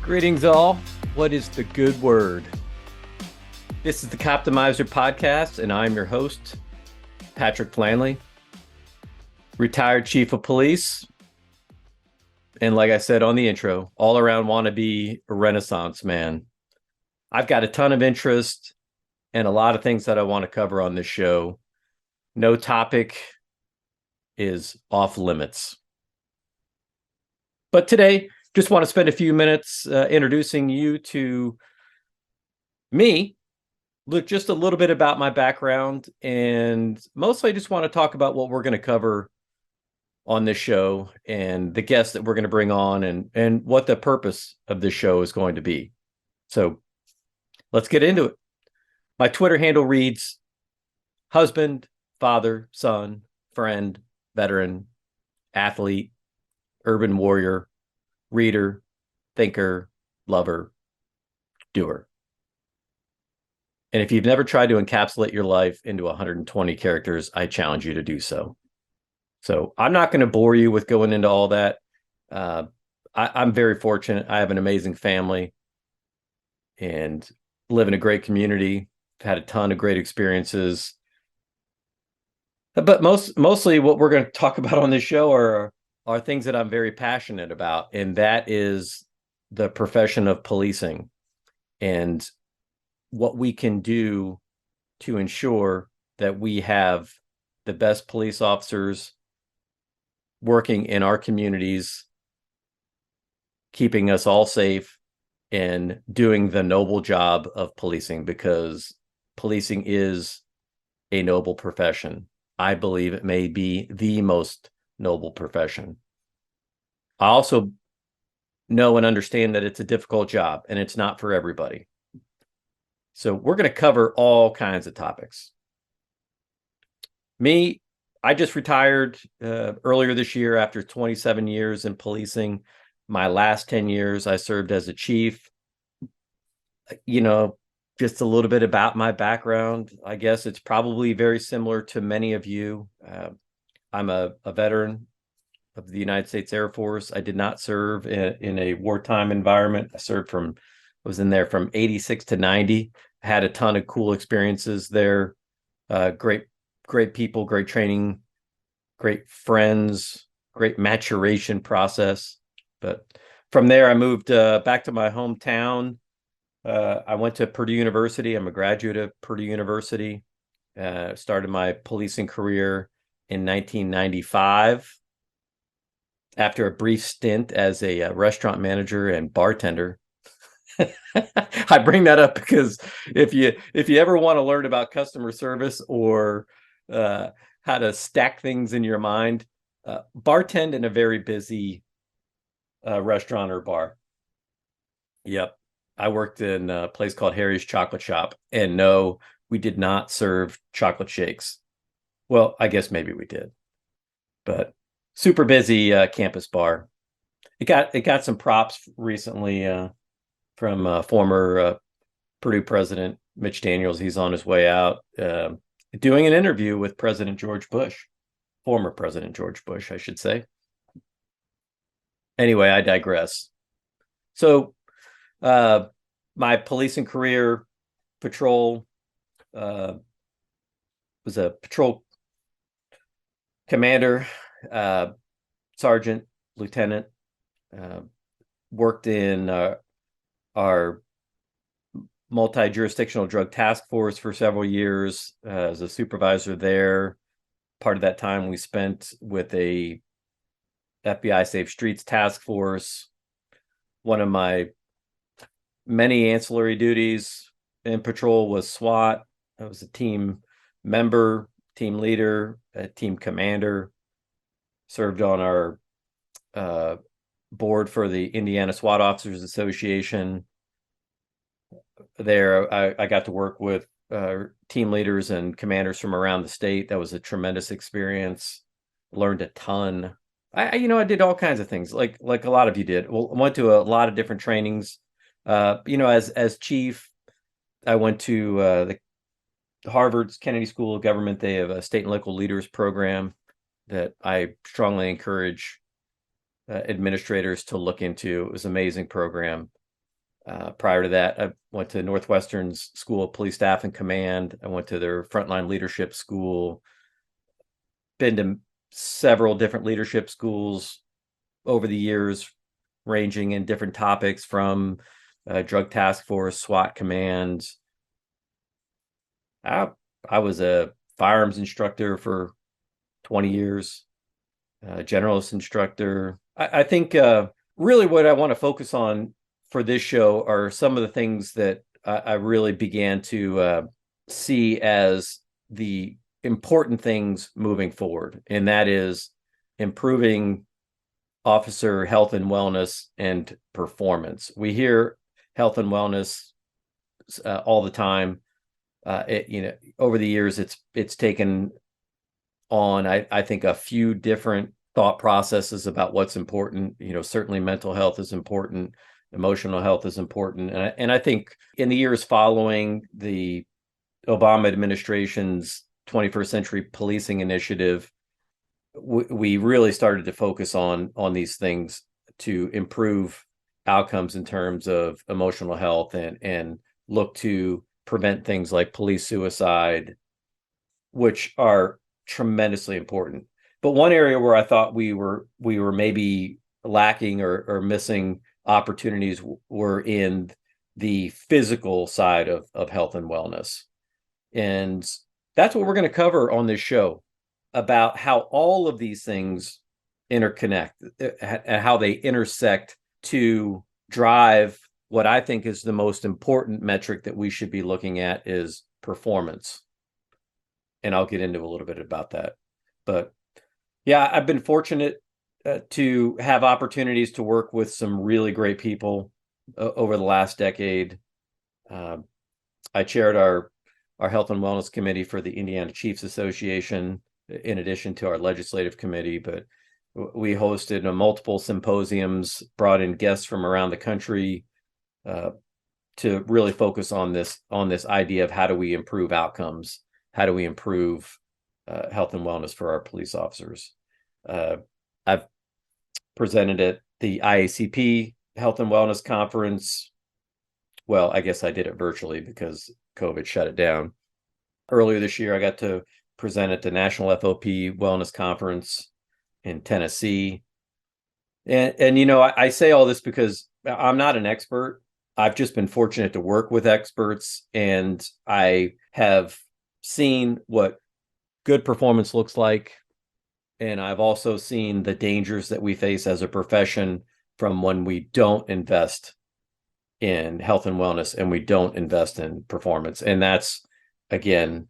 Greetings all. What is the good word? This is the Coptimizer Podcast, and I'm your host, Patrick Flannelly, retired chief of police. And like I said on the intro, all around wannabe Renaissance man. I've got a ton of interest and a lot of things that I want to cover on this show. No topic is off limits. But today, just want to spend a few minutes introducing you to me. Look, just a little bit about my background, and mostly I just want to talk about what we're going to cover on this show and the guests that we're going to bring on and what the purpose of this show is going to be. So let's get into it. My Twitter handle reads husband, father, son, friend, veteran, athlete, urban warrior, reader, thinker, lover, doer. And if you've never tried to encapsulate your life into 120 characters, I challenge you to do so. So I'm not going to bore you with going into all that. I'm very fortunate. I have an amazing family and live in a great community. I've had a ton of great experiences. But mostly what we're going to talk about on this show are things that I'm very passionate about, and that is the profession of policing and what we can do to ensure that we have the best police officers working in our communities, keeping us all safe, and doing the noble job of policing, because policing is a noble profession. I believe it may be the most noble profession. I also know and understand that it's a difficult job and it's not for everybody. So we're going to cover all kinds of topics. Me, I just retired earlier this year after 27 years in policing. My last 10 years, I served as a chief. Just a little bit about my background. I guess it's probably very similar to many of you. I'm a veteran of the United States Air Force. I did not serve in a wartime environment. I was in there from 86 to 90. I had a ton of cool experiences there. Great people, great training, great friends, great maturation process. But from there, I moved back to my hometown. I went to Purdue University. I'm a graduate of Purdue University. Started my policing career in 1995 after a brief stint as a restaurant manager and bartender. I bring that up because if you ever want to learn about customer service or how to stack things in your mind, bartend in a very busy restaurant or bar. Yep. I worked in a place called Harry's Chocolate Shop, and no, we did not serve chocolate shakes. Well, I guess maybe we did, but super busy campus bar. It got some props recently from former Purdue president Mitch Daniels. He's on his way out doing an interview with President George Bush, former President George Bush, I should say. Anyway, I digress. So my policing career, patrol, was a patrol commander, sergeant, lieutenant, worked in our multi-jurisdictional drug task force for several years as a supervisor there. Part of that time we spent with a FBI Safe Streets task force. One of my many ancillary duties in patrol was SWAT. I was a team member, team leader, a team commander, served on our board for the Indiana SWAT Officers Association. There, I got to work with team leaders and commanders from around the state. That was a tremendous experience. Learned a ton. I did all kinds of things, like a lot of you did. Well, I went to a lot of different trainings. As chief, I went to the Harvard's Kennedy School of Government. They have a state and local leaders program that I strongly encourage administrators to look into. It was an amazing program. Prior to that, I went to Northwestern's School of Police Staff and Command. I went to their Frontline Leadership School, been to several different leadership schools over the years, ranging in different topics from drug task force, SWAT command. I was a firearms instructor for 20 years, generalist instructor. I think really what I want to focus on for this show are some of the things that I really began to see as the important things moving forward, and that is improving officer health and wellness and performance. We hear health and wellness all the time. Over the years, it's taken on, I think, a few different thought processes about what's important. Certainly mental health is important, emotional health is important, and I think in the years following the Obama administration's 21st Century Policing Initiative, we really started to focus on these things to improve outcomes in terms of emotional health and look to prevent things like police suicide, which are tremendously important. But one area where I thought we were maybe lacking or missing opportunities were in the physical side of health and wellness. And that's what we're going to cover on this show, about how all of these things interconnect, how they intersect to drive what I think is the most important metric that we should be looking at is performance. And I'll get into a little bit about that. But yeah, I've been fortunate to have opportunities to work with some really great people over the last decade. I chaired our Health and Wellness Committee for the Indiana Chiefs Association, in addition to our legislative committee, but we hosted multiple symposiums, brought in guests from around the country to really focus on this idea of how do we improve outcomes, how do we improve health and wellness for our police officers. I've presented at the IACP Health and Wellness Conference. Well, I guess I did it virtually because COVID shut it down. Earlier this year, I got to present at the National FOP Wellness Conference in Tennessee. And I say all this because I'm not an expert. I've just been fortunate to work with experts, and I have seen what good performance looks like. And I've also seen the dangers that we face as a profession from when we don't invest in health and wellness and we don't invest in performance. And that's, again,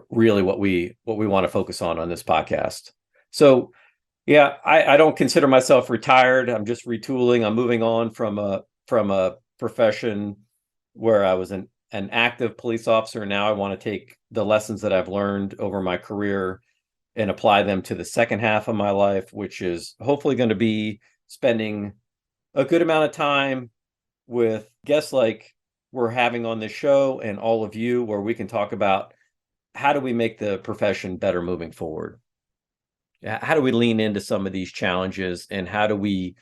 really what we want to focus on this podcast. So yeah, I don't consider myself retired. I'm just retooling. I'm moving on from a profession where I was an active police officer. Now I want to take the lessons that I've learned over my career and apply them to the second half of my life, which is hopefully going to be spending a good amount of time with guests like we're having on this show and all of you, where we can talk about how do we make the profession better moving forward? How do we lean into some of these challenges, and how do we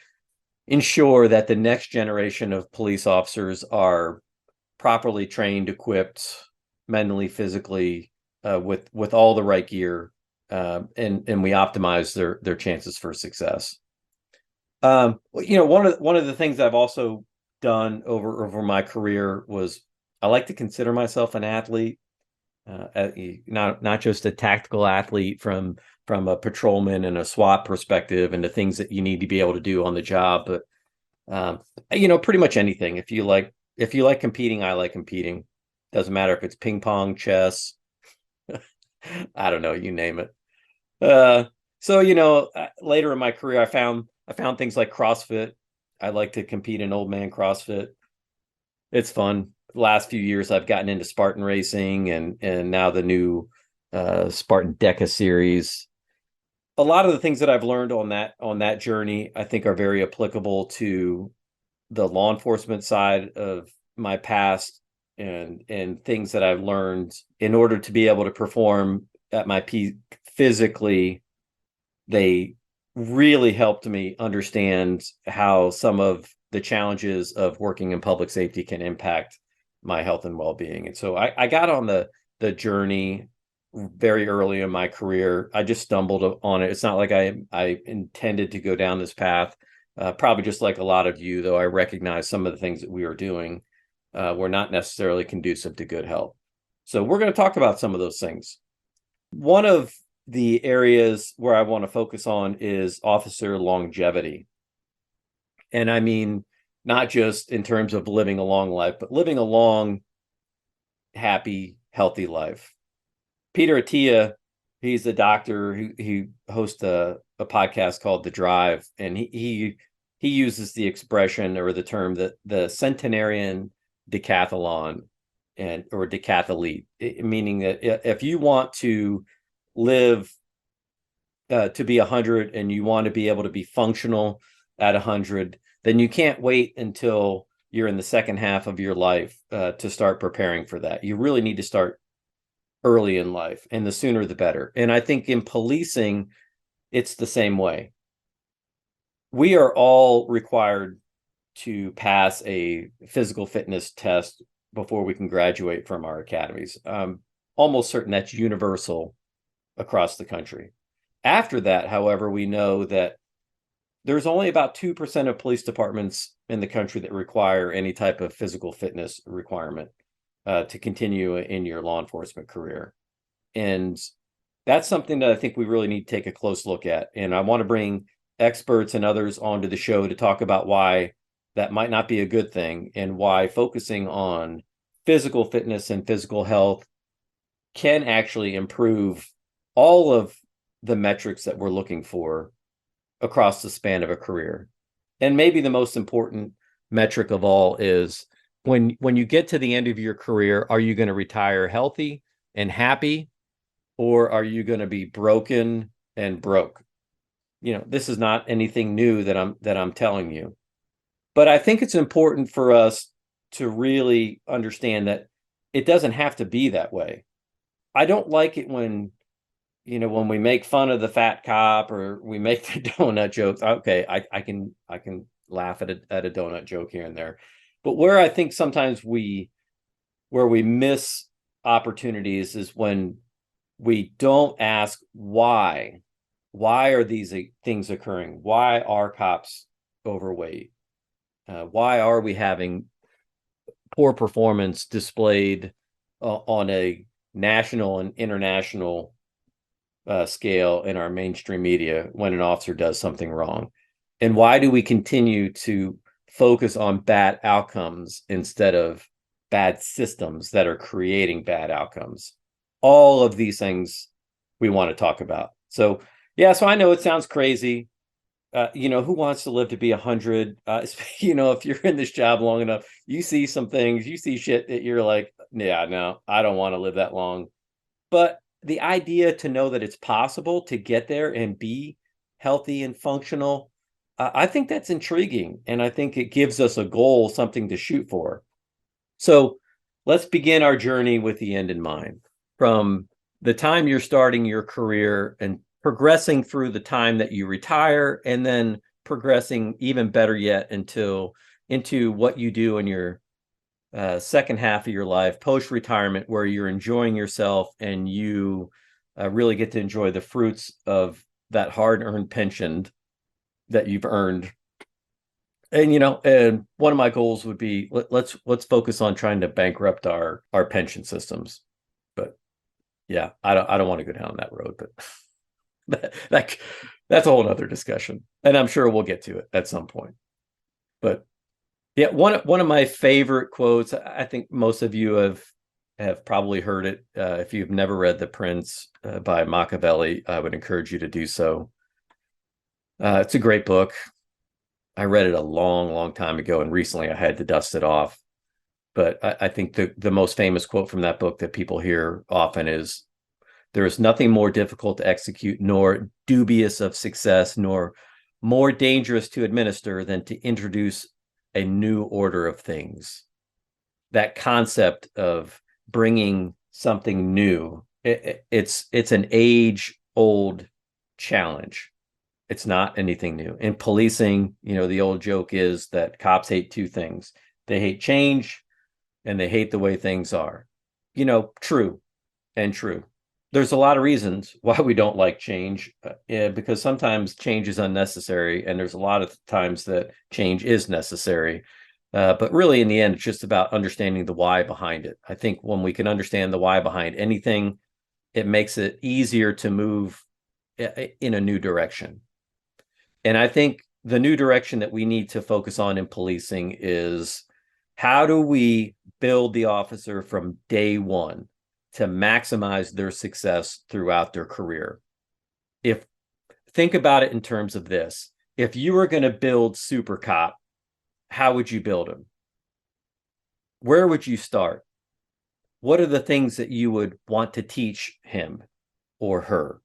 ensure that the next generation of police officers are properly trained, equipped, mentally, physically, with all the right gear, and we optimize their chances for success. One of the things I've also done over my career was I like to consider myself an athlete, not just a tactical athlete from a patrolman and a SWAT perspective and the things that you need to be able to do on the job, but pretty much anything. If you like competing, I like competing. Doesn't matter if it's ping pong, chess, I don't know, you name it. So later in my career, I found things like CrossFit. I like to compete in old man CrossFit. It's fun. The last few years, I've gotten into Spartan racing and now the new Spartan DECA series. A lot of the things that I've learned on that journey, I think, are very applicable to the law enforcement side of my past and things that I've learned in order to be able to perform at my peak physically. They really helped me understand how some of the challenges of working in public safety can impact my health and well-being. And so I got on the journey very early in my career. I just stumbled on it. It's not like I intended to go down this path. Probably just like a lot of you, though, I recognize some of the things that we are doing were not necessarily conducive to good health. So we're going to talk about some of those things. One of the areas where I want to focus on is officer longevity. And I mean, not just in terms of living a long life, but living a long, happy, healthy life. Peter Attia, he's a doctor who hosts a podcast called The Drive, and he uses the expression or the term that the centenarian decathlon or decathlete, meaning that if you want to live to be 100 and you want to be able to be functional at 100, then you can't wait until you're in the second half of your life to start preparing for that. You really need to start early in life, and the sooner the better. And I think in policing, it's the same way. We are all required to pass a physical fitness test before we can graduate from our academies. Almost certain that's universal across the country. After that, however, we know that there's only about 2% of police departments in the country that require any type of physical fitness requirement to continue in your law enforcement career. And that's something that I think we really need to take a close look at. And I want to bring experts and others onto the show to talk about why that might not be a good thing and why focusing on physical fitness and physical health can actually improve all of the metrics that we're looking for across the span of a career. And maybe the most important metric of all is when you get to the end of your career, are you going to retire healthy and happy, or are you going to be broken and broke? You know, this is not anything new that I'm telling you. But I think it's important for us to really understand that it doesn't have to be that way. I don't like it when we make fun of the fat cop or we make the donut jokes. Okay, I can laugh at a donut joke here and there. But where I think sometimes where we miss opportunities is when we don't ask why. Why are these things occurring? Why are cops overweight? Why are we having poor performance displayed on a national and international scale in our mainstream media when an officer does something wrong? And why do we continue to focus on bad outcomes instead of bad systems that are creating bad outcomes? All of these things we want to talk about. So I know it sounds crazy. Who wants to live to be 100? If you're in this job long enough, you see some things, you see shit that you're like, yeah, no, I don't want to live that long. But the idea to know that it's possible to get there and be healthy and functional, I think that's intriguing. And I think it gives us a goal, something to shoot for. So let's begin our journey with the end in mind. From the time you're starting your career and progressing through the time that you retire, and then progressing even better yet into what you do in your second half of your life, post-retirement, where you're enjoying yourself and you really get to enjoy the fruits of that hard-earned pension that you've earned. And and one of my goals would be let's focus on trying to bankrupt our pension systems. But yeah, I don't want to go down that road, but that's a whole other discussion, and I'm sure we'll get to it at some point. But yeah, one of my favorite quotes, I think most of you have probably heard it. If you've never read The Prince by Machiavelli, I would encourage you to do so. It's a great book. I read it a long time ago, and recently I had to dust it off. But I think the most famous quote from that book that people hear often is, "There is nothing more difficult to execute, nor dubious of success, nor more dangerous to administer than to introduce a new order of things." That concept of bringing something new, it's an age-old challenge. It's not anything new. In policing, the old joke is that cops hate two things. They hate change and they hate the way things are. True and true. There's a lot of reasons why we don't like change, because sometimes change is unnecessary, and there's a lot of times that change is necessary. But really, in the end, it's just about understanding the why behind it. I think when we can understand the why behind anything, it makes it easier to move in a new direction. And I think the new direction that we need to focus on in policing is, how do we build the officer from day one to maximize their success throughout their career? Think about it in terms of this. If you were going to build Super Cop, how would you build him? Where would you start? What are the things that you would want to teach him or her?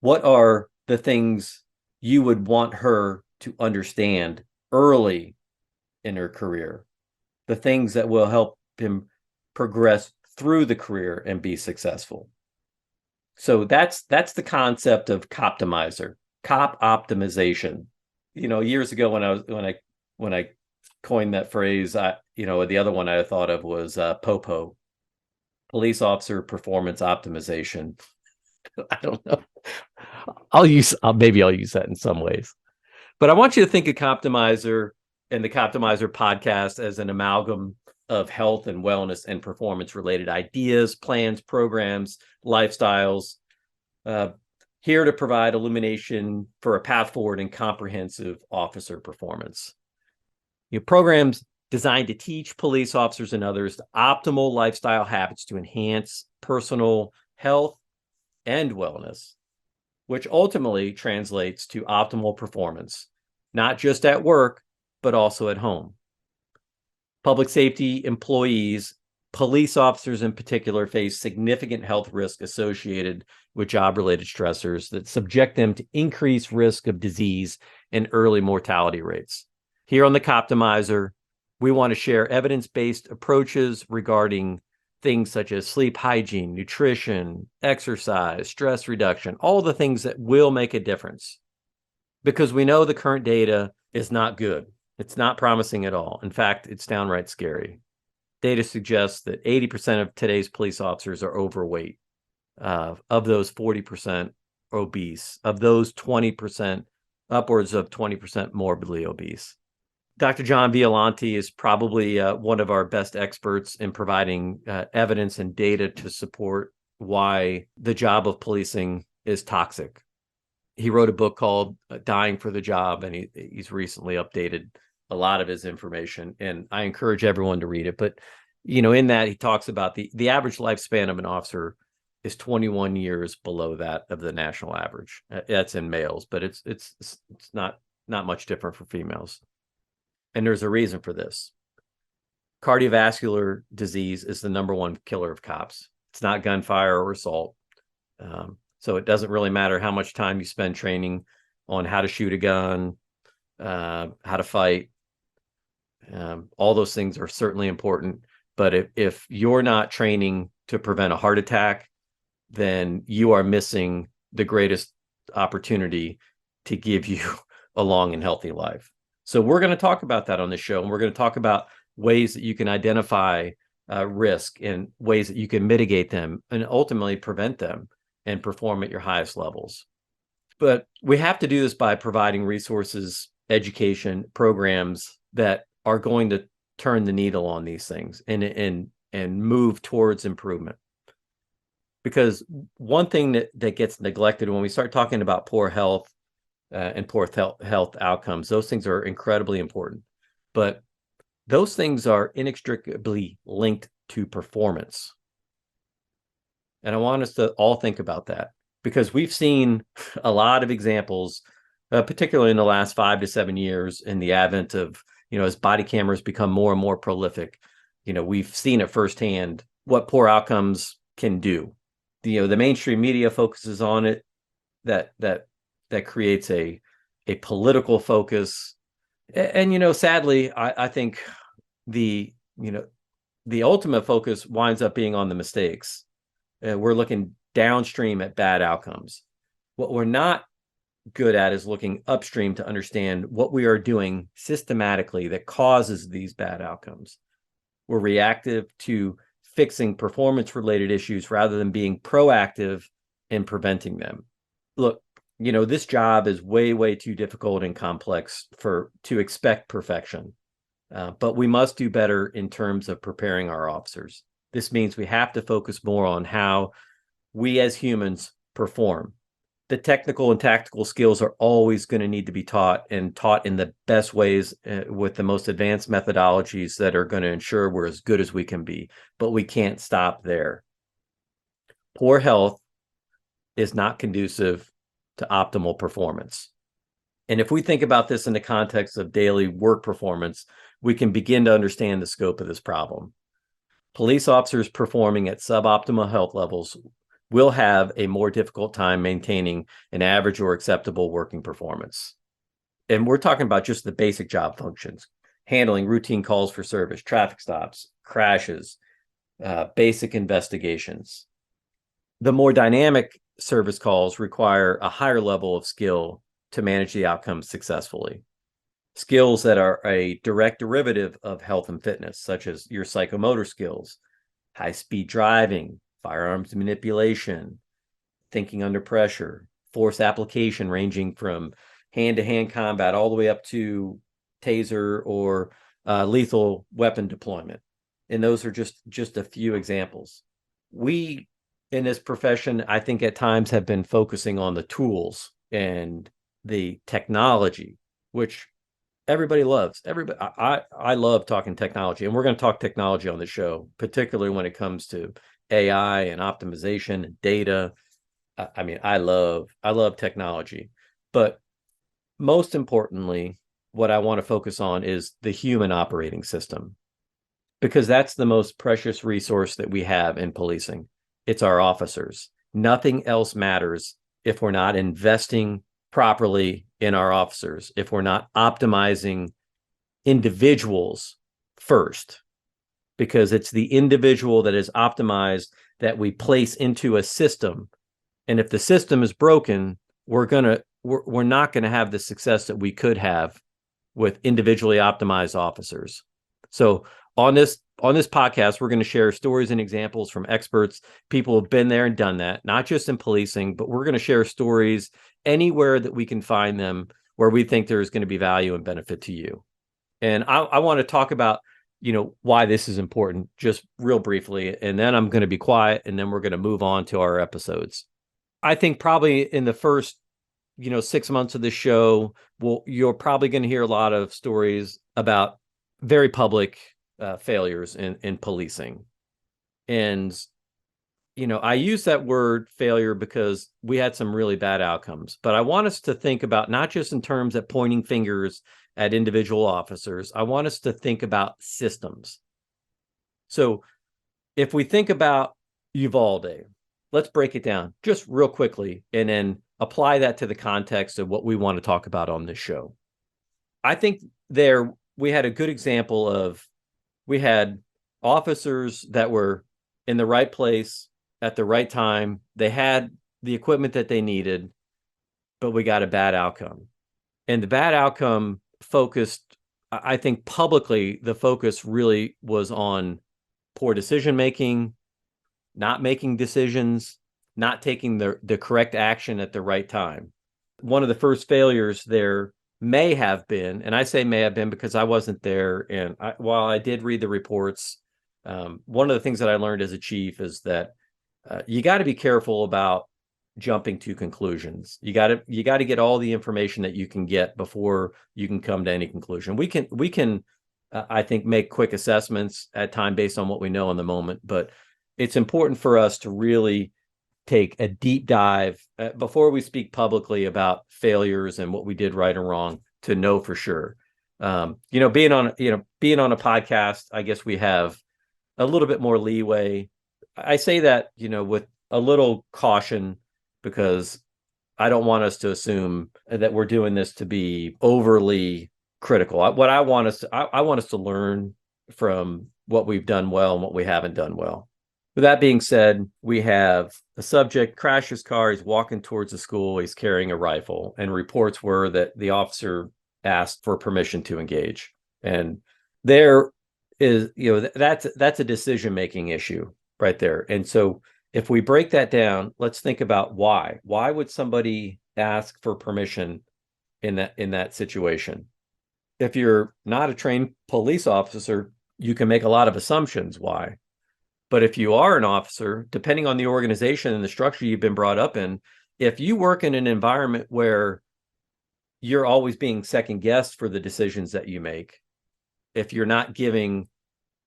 What are the things you would want her to understand early in her career? The things that will help him progress through the career and be successful. So that's the concept of Coptimizer, cop optimization. Years ago when I coined that phrase, the other one I thought of was POPO, police officer performance optimization. I don't know. Maybe I'll use that in some ways. But I want you to think of Coptimizer and the Coptimizer podcast as an amalgam of health and wellness and performance related ideas, plans, programs, lifestyles, here to provide illumination for a path forward in comprehensive officer performance. Programs designed to teach police officers and others the optimal lifestyle habits to enhance personal health and wellness, which ultimately translates to optimal performance, not just at work, but also at home. Public safety employees, police officers in particular, face significant health risk associated with job-related stressors that subject them to increased risk of disease and early mortality rates. Here on the Coptimizer, we want to share evidence-based approaches regarding things such as sleep hygiene, nutrition, exercise, stress reduction, all the things that will make a difference. Because we know the current data is not good. It's not promising at all. In fact, it's downright scary. Data suggests that 80% of today's police officers are overweight. Of those, 40% obese. Of those, 20%, upwards of 20% morbidly obese. Dr. John Violante is probably one of our best experts in providing evidence and data to support why the job of policing is toxic. He wrote a book called Dying for the Job, and he's recently updated a lot of his information, and I encourage everyone to read it. But, in that, he talks about the average lifespan of an officer is 21 years below that of the national average. That's in males, but it's not much different for females. And there's a reason for this. Cardiovascular disease is the number one killer of cops. It's not gunfire or assault. So it doesn't really matter how much time you spend training on how to shoot a gun, how to fight. All those things are certainly important. But if you're not training to prevent a heart attack, then you are missing the greatest opportunity to give you a long and healthy life. So we're going to talk about that on this show, and we're going to talk about ways that you can identify risk and ways that you can mitigate them and ultimately prevent them and perform at your highest levels. But we have to do this by providing resources, education, programs that are going to turn the needle on these things and move towards improvement. Because one thing that gets neglected when we start talking about poor health and poor health outcomes, those things are incredibly important. But those things are inextricably linked to performance. And I want us to all think about that, because we've seen a lot of examples, particularly in the last 5 to 7 years, in the advent of, as body cameras become more and more prolific, we've seen it firsthand what poor outcomes can do. The mainstream media focuses on it, that creates a political focus. And sadly, I think the ultimate focus winds up being on the mistakes. We're looking downstream at bad outcomes. What we're not good at is looking upstream to understand what we are doing systematically that causes these bad outcomes. We're reactive to fixing performance-related issues rather than being proactive in preventing them. Look, this job is way, way too difficult and complex to expect perfection. But we must do better in terms of preparing our officers. This means we have to focus more on how we as humans perform. The technical and tactical skills are always going to need to be taught, and taught in the best ways with the most advanced methodologies that are going to ensure we're as good as we can be. But we can't stop there. Poor health is not conducive to optimal performance. And if we think about this in the context of daily work performance, we can begin to understand the scope of this problem. Police officers performing at suboptimal health levels will have a more difficult time maintaining an average or acceptable working performance. And we're talking about just the basic job functions: handling routine calls for service, traffic stops, crashes, basic investigations. The more dynamic service calls require a higher level of skill to manage the outcomes successfully. Skills that are a direct derivative of health and fitness, such as your psychomotor skills, high-speed driving, firearms manipulation, thinking under pressure, force application ranging from hand-to-hand combat all the way up to taser or lethal weapon deployment. And those are just a few examples. We, in this profession, I think at times have been focusing on the tools and the technology, which everybody loves. I love talking technology, and we're going to talk technology on the show, particularly when it comes to AI and optimization and data. I love technology, but most importantly, what I want to focus on is the human operating system, because that's the most precious resource that we have in policing. It's our officers. Nothing else matters if we're not investing properly in our officers, if we're not optimizing individuals first, because it's the individual that is optimized that we place into a system. And if the system is broken, we're not going to have the success that we could have with individually optimized officers. So on this podcast, we're going to share stories and examples from experts, people who've been there and done that, not just in policing, but we're going to share stories anywhere that we can find them where we think there's going to be value and benefit to you. And I want to talk about, why this is important just real briefly, and then I'm going to be quiet, and then we're going to move on to our episodes. I think probably in the first, 6 months of the show, you're probably going to hear a lot of stories about very public failures in policing. And, I use that word failure because we had some really bad outcomes, but I want us to think about not just in terms of pointing fingers at individual officers. I want us to think about systems. So if we think about Uvalde, let's break it down just real quickly and then apply that to the context of what we want to talk about on this show. I think there we had a good example of, we had officers that were in the right place at the right time. They had the equipment that they needed, but we got a bad outcome. And the bad outcome focused, I think publicly, the focus really was on poor decision-making, not making decisions, not taking the correct action at the right time. One of the first failures there may have been, and I say may have been because I wasn't there, and while I did read the reports, one of the things that I learned as a chief is that you got to be careful about jumping to conclusions. You got to get all the information that you can get before you can come to any conclusion. We can I think make quick assessments at time based on what we know in the moment, but it's important for us to really take a deep dive before we speak publicly about failures and what we did right or wrong, to know for sure. Being on a podcast, I guess we have a little bit more leeway. I say that, with a little caution, because I don't want us to assume that we're doing this to be overly critical. What I want us to learn from what we've done well and what we haven't done well. With that being said, we have a subject crash his car. He's walking towards the school. He's carrying a rifle, and reports were that the officer asked for permission to engage. And there is, that's a decision-making issue right there. And so if we break that down, let's think about why. Why would somebody ask for permission in that situation? If you're not a trained police officer, you can make a lot of assumptions why. But if you are an officer, depending on the organization and the structure you've been brought up in, if you work in an environment where you're always being second guessed for the decisions that you make, if you're not given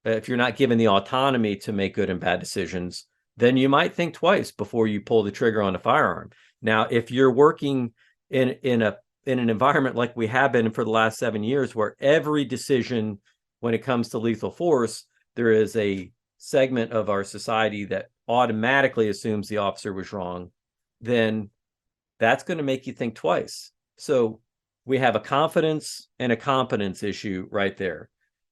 the autonomy to make good and bad decisions, then you might think twice before you pull the trigger on a firearm. Now, if you're working in an environment like we have been for the last 7 years, where every decision when it comes to lethal force, there is a segment of our society that automatically assumes the officer was wrong, then that's going to make you think twice. So we have a confidence and a competence issue right there.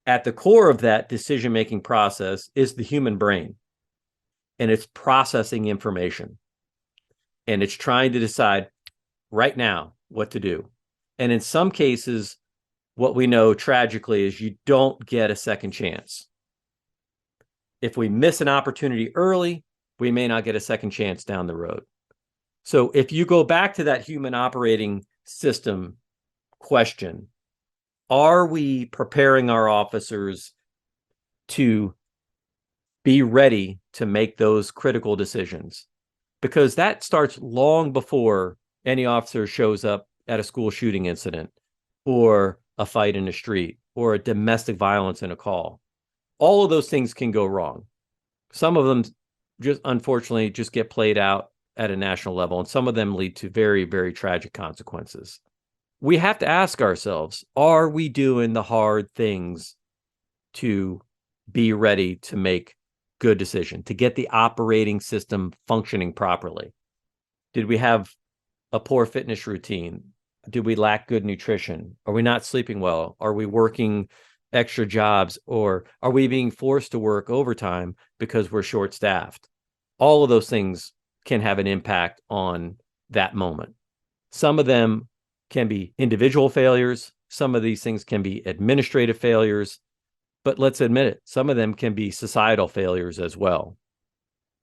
At the core of that decision-making process is the human brain, and it's processing information, and it's trying to decide right now what to do. And in some cases, what we know tragically is you don't get a second chance. If we miss an opportunity early, we may not get a second chance down the road. So if you go back to that human operating system question, are we preparing our officers to be ready to make those critical decisions? Because that starts long before any officer shows up at a school shooting incident or a fight in the street or a domestic violence in a call. All of those things can go wrong. Some of them just unfortunately just get played out at a national level, and some of them lead to very, very tragic consequences. We have to ask ourselves, are we doing the hard things to be ready to make good decision, to get the operating system functioning properly? Did we have a poor fitness routine? Did we lack good nutrition? Are we not sleeping well? Are we working extra jobs, or are we being forced to work overtime because we're short-staffed? All of those things can have an impact on that moment. Some of them can be individual failures. Some of these things can be administrative failures, but let's admit it, some of them can be societal failures as well.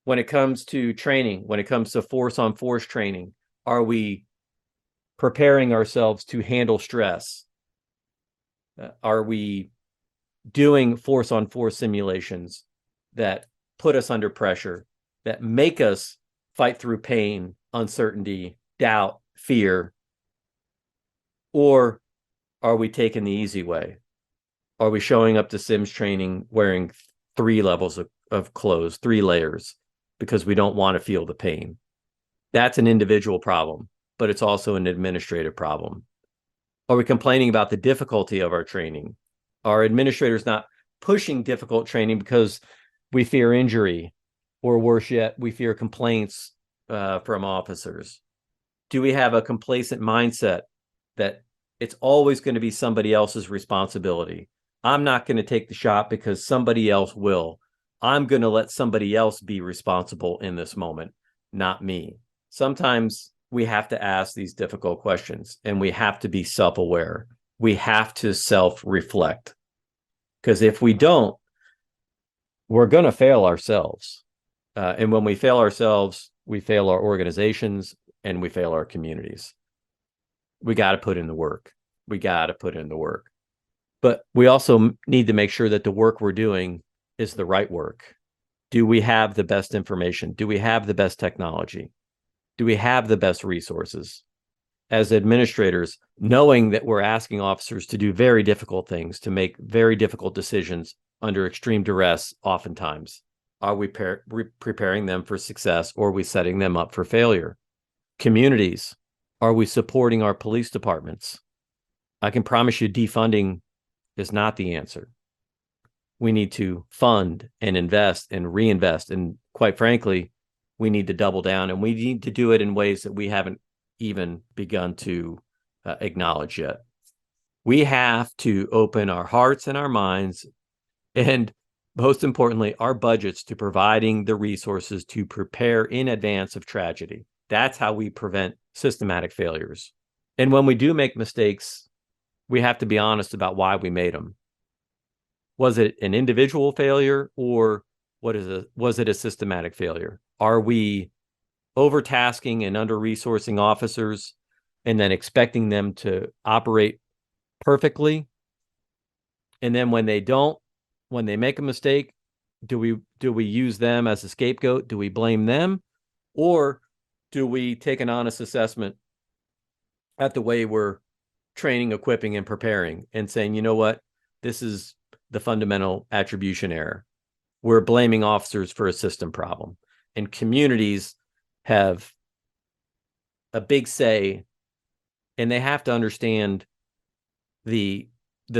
When it comes to training, when it comes to force-on-force training, are we preparing ourselves to handle stress? Are we doing force-on-force simulations that put us under pressure, that make us fight through pain, uncertainty, doubt, fear? Or are we taking the easy way? Are we showing up to Sims training wearing 3 levels of clothes, 3 layers, because we don't want to feel the pain? That's an individual problem, but it's also an administrative problem. Are we complaining about the difficulty of our training? Are administrators not pushing difficult training because we fear injury, or worse yet, we fear complaints from officers? Do we have a complacent mindset that it's always going to be somebody else's responsibility? I'm not going to take the shot because somebody else will. I'm going to let somebody else be responsible in this moment, not me. Sometimes we have to ask these difficult questions, and we have to be self-aware. We have to self-reflect, because if we don't, we're going to fail ourselves. And when we fail ourselves, we fail our organizations and we fail our communities. We got to put in the work. We got to put in the work. But we also need to make sure that the work we're doing is the right work. Do we have the best information? Do we have the best technology? Do we have the best resources? As administrators, knowing that we're asking officers to do very difficult things, to make very difficult decisions under extreme duress oftentimes, are we preparing them for success, or are we setting them up for failure? Communities, are we supporting our police departments? I can promise you defunding is not the answer. We need to fund and invest and reinvest. And quite frankly, we need to double down, and we need to do it in ways that we haven't even begun to acknowledge yet. We have to open our hearts and our minds and most importantly, our budgets to providing the resources to prepare in advance of tragedy. That's how we prevent systematic failures. And when we do make mistakes, we have to be honest about why we made them. Was it an individual failure, or was it a systematic failure? Are we overtasking and under-resourcing officers and then expecting them to operate perfectly? And then when they make a mistake, do we use them as a scapegoat? Do we blame them? Or do we take an honest assessment at the way we're training, equipping, and preparing and saying, you know what, this is the fundamental attribution error. We're blaming officers for a system problem. And communities have a big say, and they have to understand the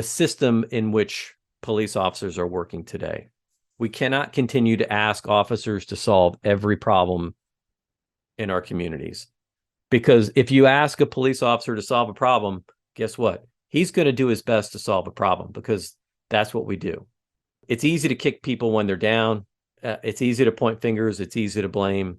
system in which police officers are working today. We cannot continue to ask officers to solve every problem in our communities. Because if you ask a police officer to solve a problem, guess what? He's going to do his best to solve a problem, because that's what we do. It's easy to kick people when they're down. It's easy to point fingers. It's easy to blame.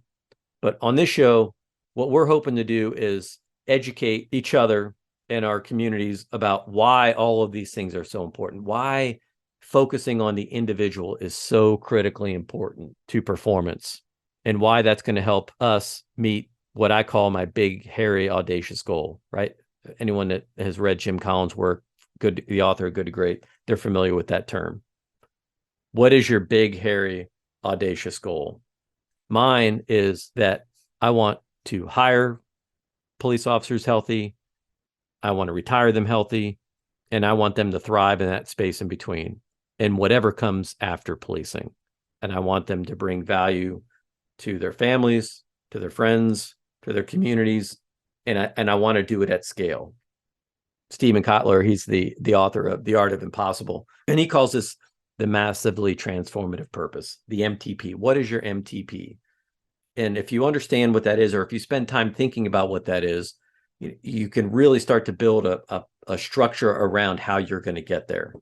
But on this show, what we're hoping to do is educate each other in our communities about why all of these things are so important, why focusing on the individual is so critically important to performance, and why that's going to help us meet what I call my big, hairy, audacious goal, right? Anyone that has read Jim Collins' work, the author of Good to Great, they're familiar with that term. What is your big, hairy, audacious goal? Mine is that I want to hire police officers healthy. I want to retire them healthy, and I want them to thrive in that space in between and whatever comes after policing. And I want them to bring value to their families, to their friends, to their communities, and I want to do it at scale. Stephen Kotler, he's the author of The Art of Impossible, and he calls this the massively transformative purpose, the MTP. What is your MTP? And if you understand what that is, or if you spend time thinking about what that is, you can really start to build a structure around how you're going to get there.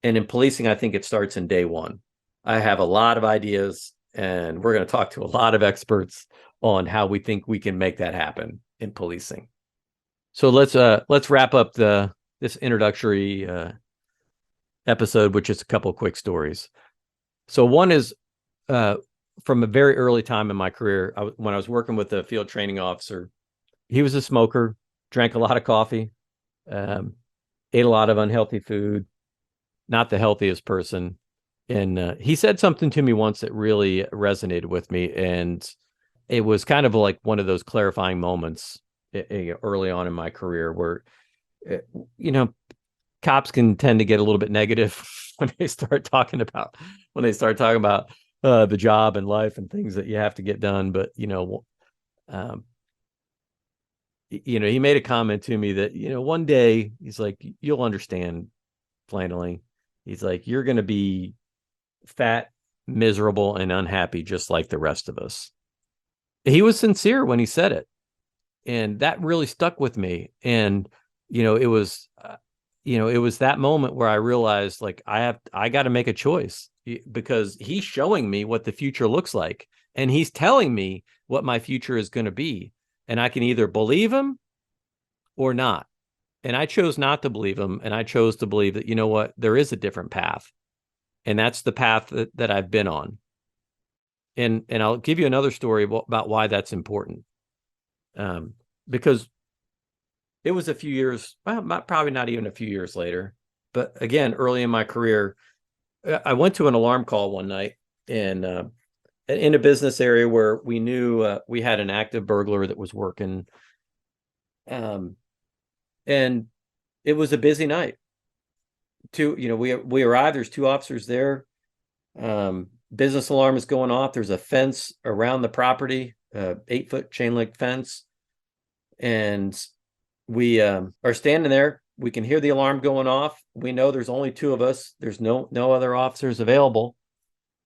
And in policing, I think it starts in day one. I have a lot of ideas, and we're going to talk to a lot of experts on how we think we can make that happen in policing. So let's wrap up this introductory episode with just a couple of quick stories. So one is from a very early time in my career, when I was working with a field training officer. He was a smoker, drank a lot of coffee, ate a lot of unhealthy food, not the healthiest person. And he said something to me once that really resonated with me. And it was kind of like one of those clarifying moments early on in my career where, cops can tend to get a little bit negative when they start talking about the job and life and things that you have to get done. But, he made a comment to me that, one day he's like, you'll understand, Flannelly. He's like, you're going to be fat, miserable, and unhappy, just like the rest of us. He was sincere when he said it. And that really stuck with me. And, it was that moment where I realized, like, I got to make a choice, because he's showing me what the future looks like. And he's telling me what my future is going to be. And I can either believe him or not. And I chose not to believe him. And I chose to believe that, there is a different path. And that's the path that I've been on. And I'll give you another story about why that's important. Because it was a few years, probably not even a few years later, but again, early in my career, I went to an alarm call one night and in a business area where we knew we had an active burglar that was working. And it was a busy night. We arrived, there's two officers there. Business alarm is going off. There's a fence around the property, 8-foot chain link fence. And we are standing there. We can hear the alarm going off. We know there's only two of us. There's no other officers available.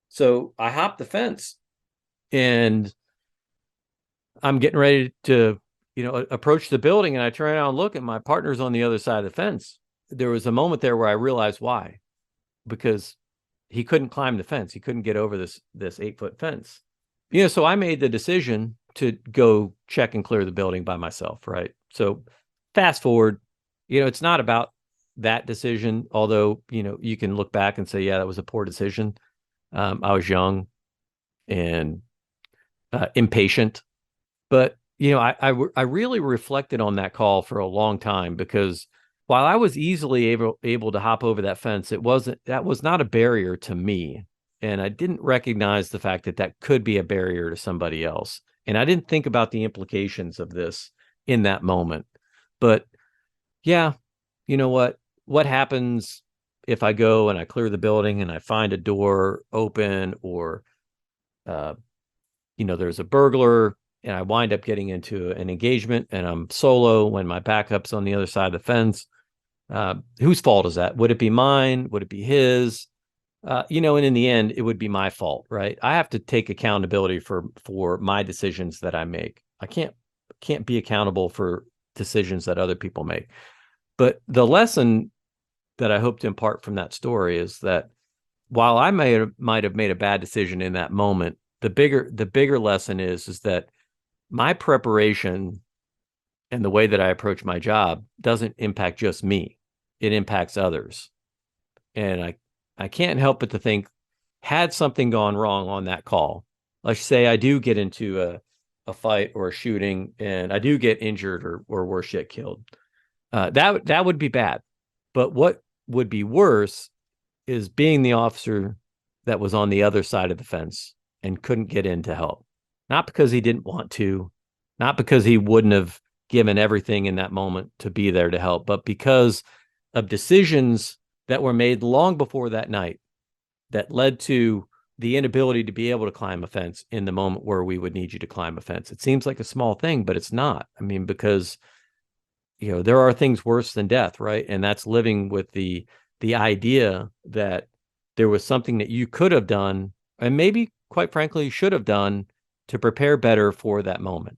So I hopped the fence and I'm getting ready to, approach the building, and I turn around and look, and my partner's on the other side of the fence. There was a moment there where I realized why, because he couldn't climb the fence. He couldn't get over this 8-foot fence. So I made the decision to go check and clear the building by myself, right? So fast forward, it's not about that decision, although, you can look back and say, yeah, that was a poor decision. I was young and impatient, but I really reflected on that call for a long time, because while I was easily able to hop over that fence, that was not a barrier to me. And I didn't recognize the fact that could be a barrier to somebody else. And I didn't think about the implications of this in that moment. But yeah, you know what happens if I go and I clear the building and I find a door open, or, there's a burglar, and I wind up getting into an engagement and I'm solo when my backup's on the other side of the fence. Whose fault is that? Would it be mine? Would it be his? And in the end, it would be my fault, right? I have to take accountability for my decisions that I make. I can't be accountable for decisions that other people make. But the lesson that I hope to impart from that story is that while I might have made a bad decision in that moment, the bigger lesson is that my preparation and the way that I approach my job doesn't impact just me. It impacts others. And I can't help but to think, had something gone wrong on that call, let's say I do get into a fight or a shooting and I do get injured or worse yet, killed, that would be bad. But what would be worse is being the officer that was on the other side of the fence and couldn't get in to help. Not because he didn't want to, not because he wouldn't have given everything in that moment to be there to help, but because of decisions that were made long before that night that led to the inability to be able to climb a fence in the moment where we would need you to climb a fence. It seems like a small thing, but it's not. I mean, because, there are things worse than death, right? And that's living with the idea that there was something that you could have done, and maybe, quite frankly, should have done to prepare better for that moment.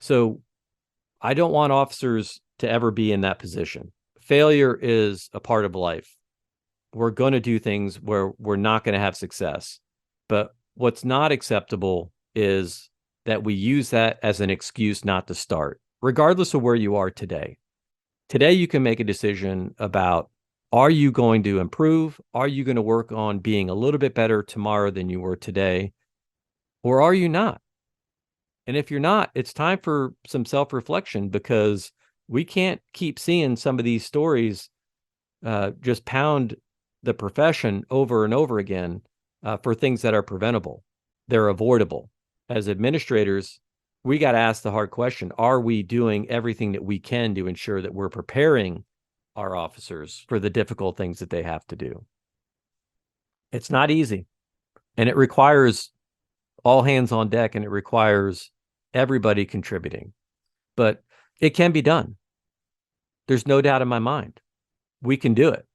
So I don't want officers to ever be in that position. Failure is a part of life. We're going to do things where we're not going to have success. But what's not acceptable is that we use that as an excuse not to start, regardless of where you are today. Today, you can make a decision about, are you going to improve? Are you going to work on being a little bit better tomorrow than you were today? Or are you not? And if you're not, it's time for some self-reflection, because we can't keep seeing some of these stories just pound the profession over and over again for things that are preventable. They're avoidable. As administrators, we got to ask the hard question: are we doing everything that we can to ensure that we're preparing our officers for the difficult things that they have to do? It's not easy, and it requires all hands on deck, and it requires everybody contributing, but it can be done. There's no doubt in my mind. We can do it.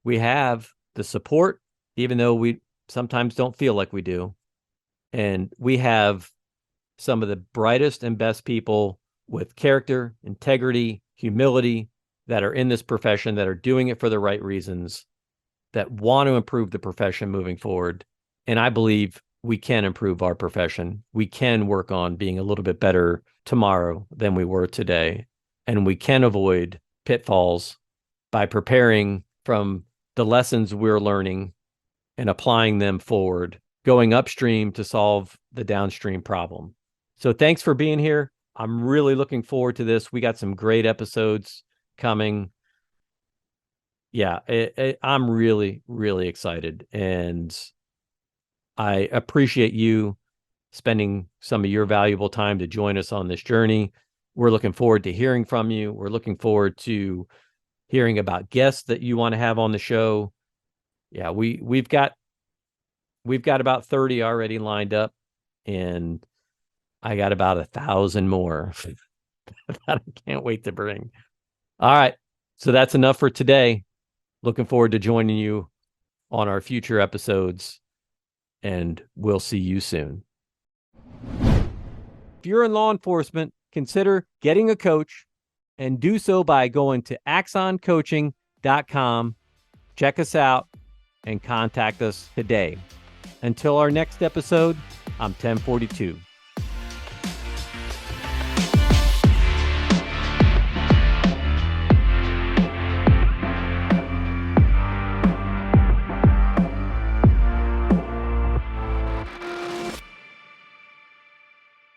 We have the support, even though we sometimes don't feel like we do. And we have some of the brightest and best people with character, integrity, humility that are in this profession, that are doing it for the right reasons, that want to improve the profession moving forward. And I believe we can improve our profession. We can work on being a little bit better tomorrow than we were today. And we can avoid pitfalls by preparing from the lessons we're learning and applying them forward, going upstream to solve the downstream problem. So thanks for being here. I'm really looking forward to this. We got some great episodes coming. Yeah, I'm really, really excited. And I appreciate you spending some of your valuable time to join us on this journey. We're looking forward to hearing from you. We're looking forward to hearing about guests that you want to have on the show. Yeah, we've got about 30 already lined up, and I got about 1,000 more that I can't wait to bring. All right, so that's enough for today. Looking forward to joining you on our future episodes, and we'll see you soon. If you're in law enforcement, consider getting a coach, and do so by going to axoncoaching.com. Check us out. and contact us today. Until our next episode, I'm 1042.